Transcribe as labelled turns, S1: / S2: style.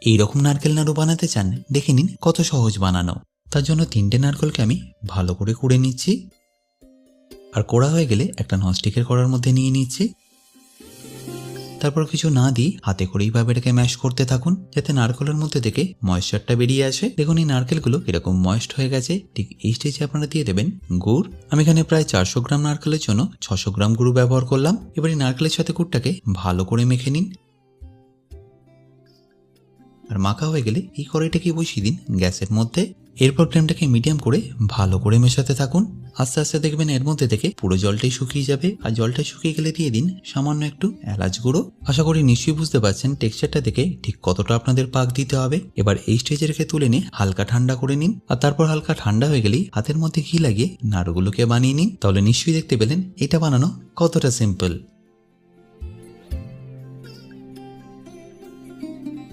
S1: এইরকম নারকেল নাড়ু বানাতে চান, দেখে নিন কত সহজ বানানো। তার জন্য 3টে নারকেলকে আমি ভালো করে কুড়ে নিচ্ছি। আর কোড়া হয়ে গেলে একটা ননস্টিকের কড়ার মধ্যে নিয়ে নিচ্ছি। তারপর কিছু না দিয়ে হাতে করে এইভাবে এটাকে ম্যাশ করতে থাকুন, যাতে নারকেলের মধ্যে থেকে ময়েশ্চারটা বেরিয়ে আসে। দেখুন এই নারকেলগুলো এরকম ময়েস্ট হয়ে গেছে। ঠিক এই স্টেজে আপনারা দিয়ে দেবেন গুড়। আমি এখানে প্রায় 400 গ্রাম নারকেলের জন্য 600 গ্রাম গুঁড়ো ব্যবহার করলাম। এবার এই নারকেলের সাথে গুড়টাকে ভালো করে মেখে নিন। আর মাখা হয়ে গেলে এই কড়াইটাকে বসিয়ে দিন গ্যাসের মধ্যে। এরপর ফ্লেমটাকে মিডিয়াম করে ভালো করে মেশাতে থাকুন। আস্তে আস্তে দেখবেন এর মধ্যে থেকে পুরো জলটাই শুকিয়ে যাবে। আর জলটা শুকিয়ে গেলে দিয়ে দিন সামান্য একটু এলাচ গুঁড়ো। আশা করি নিশ্চয়ই বুঝতে পারছেন টেক্সচারটা দেখে ঠিক কতটা আপনাদের পাক দিতে হবে। এবার এই স্টেজে রেখে তুলে নিয়ে হালকা ঠান্ডা করে নিন। আর তারপর হালকা ঠান্ডা হয়ে গেলেই হাতের মধ্যে ঘি লাগিয়ে নাড়ুগুলোকে বানিয়ে নিন। তাহলে নিশ্চয়ই দেখতে পেলেন এটা বানানো কতটা সিম্পল।